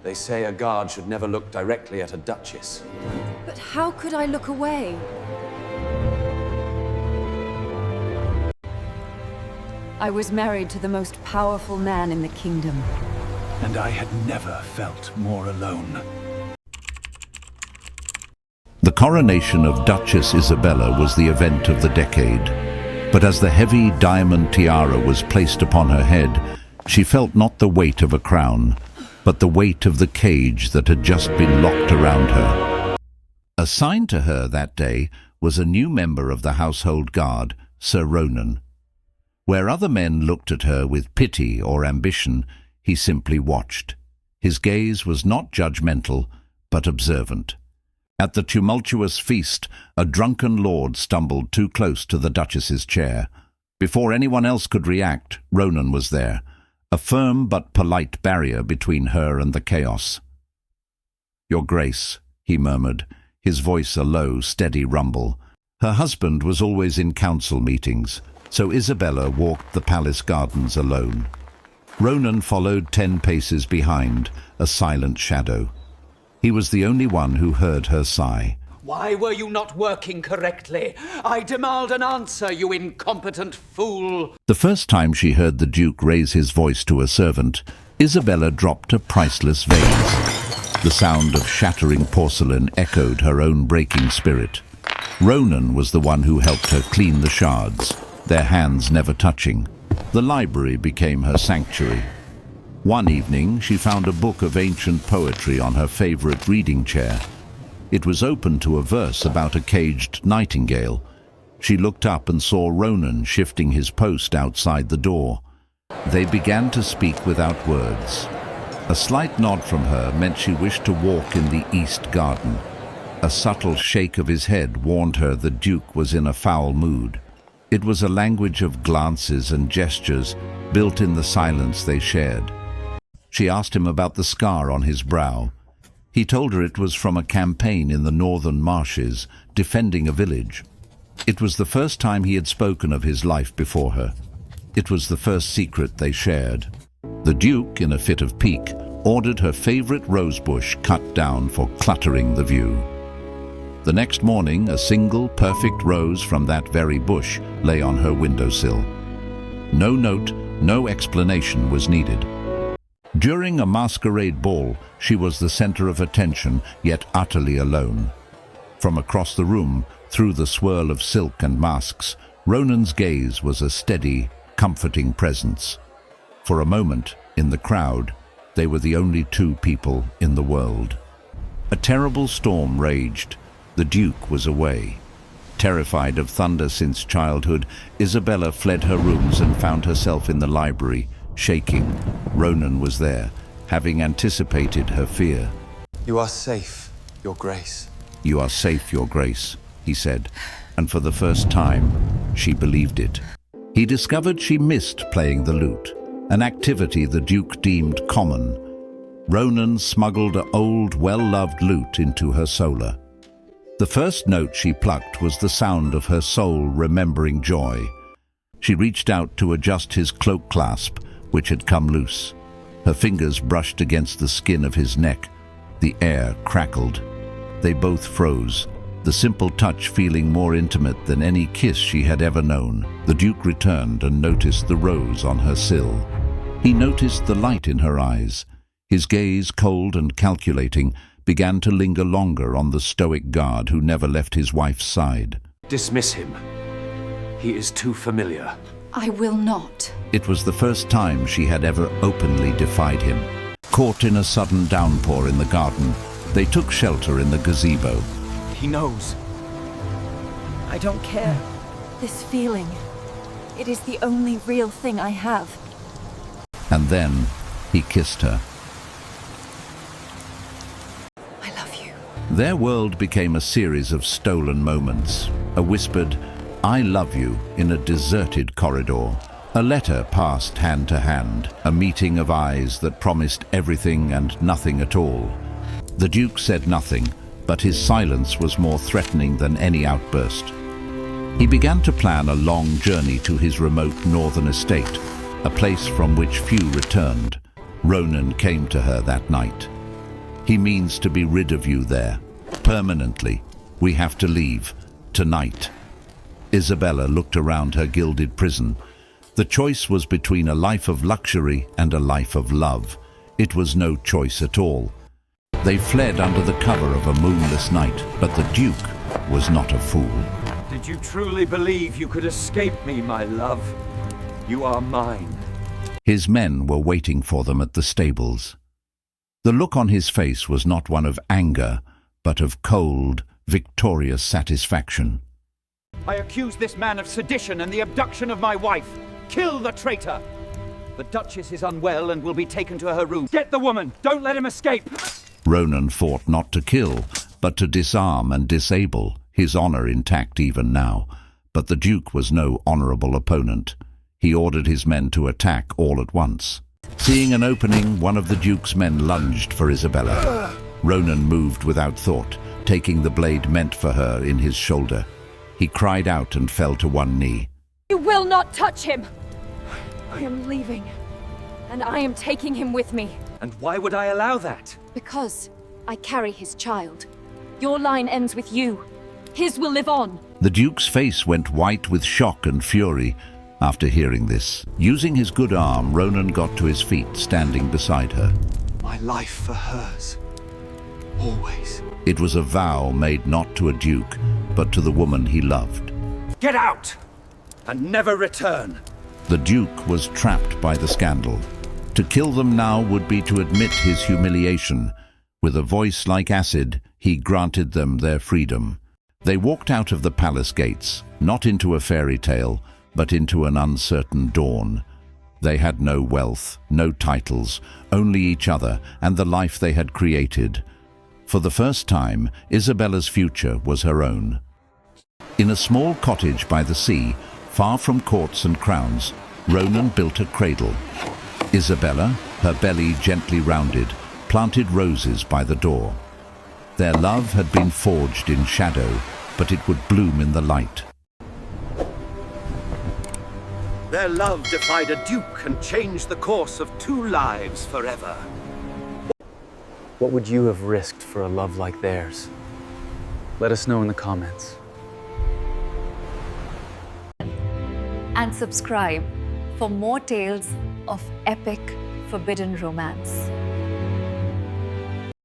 They say a guard should never look directly at a duchess. But how could I look away? I was married to the most powerful man in the kingdom. And I had never felt more alone. The coronation of Duchess Isabella was the event of the decade. But as the heavy diamond tiara was placed upon her head, she felt not the weight of a crown, but the weight of the cage that had just been locked around her. Assigned to her that day was a new member of the household guard, Sir Ronan. Where other men looked at her with pity or ambition, he simply watched. His gaze was not judgmental, but observant. At the tumultuous feast, a drunken lord stumbled too close to the Duchess's chair. Before anyone else could react, Ronan was there, a firm but polite barrier between her and the chaos. "Your Grace," he murmured, his voice a low, steady rumble. Her husband was always in council meetings, so Isabella walked the palace gardens alone. Ronan followed 10 paces behind, a silent shadow. He was the only one who heard her sigh. Why were you not working correctly? I demand an answer, you incompetent fool! The first time she heard the Duke raise his voice to a servant, Isabella dropped a priceless vase. The sound of shattering porcelain echoed her own breaking spirit. Ronan was the one who helped her clean the shards, their hands never touching. The library became her sanctuary. One evening, she found a book of ancient poetry on her favorite reading chair. It was open to a verse about a caged nightingale. She looked up and saw Ronan shifting his post outside the door. They began to speak without words. A slight nod from her meant she wished to walk in the east garden. A subtle shake of his head warned her the Duke was in a foul mood. It was a language of glances and gestures built in the silence they shared. She asked him about the scar on his brow. He told her it was from a campaign in the northern marshes, defending a village. It was the first time he had spoken of his life before her. It was the first secret they shared. The Duke, in a fit of pique, ordered her favorite rosebush cut down for cluttering the view. The next morning, a single, perfect rose from that very bush lay on her windowsill. No note, no explanation was needed. During a masquerade ball, she was the center of attention, yet utterly alone. From across the room, through the swirl of silk and masks, Ronan's gaze was a steady, comforting presence. For a moment, in the crowd, they were the only 2 people in the world. A terrible storm raged. The Duke was away. Terrified of thunder since childhood, Isabella fled her rooms and found herself in the library, shaking. Ronan was there, having anticipated her fear. You are safe, Your Grace. "You are safe, Your Grace," he said, and for the first time, she believed it. He discovered she missed playing the lute, an activity the Duke deemed common. Ronan smuggled an old, well-loved lute into her solar. The first note she plucked was the sound of her soul remembering joy. She reached out to adjust his cloak clasp, which had come loose. Her fingers brushed against the skin of his neck. The air crackled. They both froze, the simple touch feeling more intimate than any kiss she had ever known. The Duke returned and noticed the rose on her sill. He noticed the light in her eyes. His gaze, cold and calculating, began to linger longer on the stoic guard who never left his wife's side. Dismiss him. He is too familiar. I will not. It was the first time she had ever openly defied him. Caught in a sudden downpour in the garden, they took shelter in the gazebo. He knows. I don't care. This feeling, it is the only real thing I have. And then he kissed her. I love you. Their world became a series of stolen moments. A whispered, "I love you," in a deserted corridor. A letter passed hand to hand, a meeting of eyes that promised everything and nothing at all. The Duke said nothing, but his silence was more threatening than any outburst. He began to plan a long journey to his remote northern estate, a place from which few returned. Ronan came to her that night. He means to be rid of you there. Permanently. We have to leave. Tonight. Isabella looked around her gilded prison. The choice was between a life of luxury and a life of love. It was no choice at all. They fled under the cover of a moonless night, but the Duke was not a fool. Did you truly believe you could escape me, my love? You are mine. His men were waiting for them at the stables. The look on his face was not one of anger, but of cold, victorious satisfaction. I accuse this man of sedition and the abduction of my wife. Kill the traitor! The Duchess is unwell and will be taken to her room. Get the woman! Don't let him escape! Ronan fought not to kill, but to disarm and disable, his honor intact even now. But the Duke was no honorable opponent. He ordered his men to attack all at once. Seeing an opening, one of the Duke's men lunged for Isabella. Ronan moved without thought, taking the blade meant for her in his shoulder. He cried out and fell to one knee. You will not touch him! I am leaving, and I am taking him with me. And why would I allow that? Because I carry his child. Your line ends with you. His will live on. The Duke's face went white with shock and fury after hearing this. Using his good arm, Ronan got to his feet, standing beside her. My life for hers. Always. It was a vow made not to a duke, but to the woman he loved. Get out! And never return! The Duke was trapped by the scandal. To kill them now would be to admit his humiliation. With a voice like acid, he granted them their freedom. They walked out of the palace gates, not into a fairy tale, but into an uncertain dawn. They had no wealth, no titles, only each other and the life they had created. For the first time, Isabella's future was her own. In a small cottage by the sea, far from courts and crowns, Ronan built a cradle. Isabella, her belly gently rounded, planted roses by the door. Their love had been forged in shadow, but it would bloom in the light. Their love defied a duke and changed the course of 2 lives forever. What would you have risked for a love like theirs? Let us know in the comments. And subscribe for more tales of epic forbidden romance.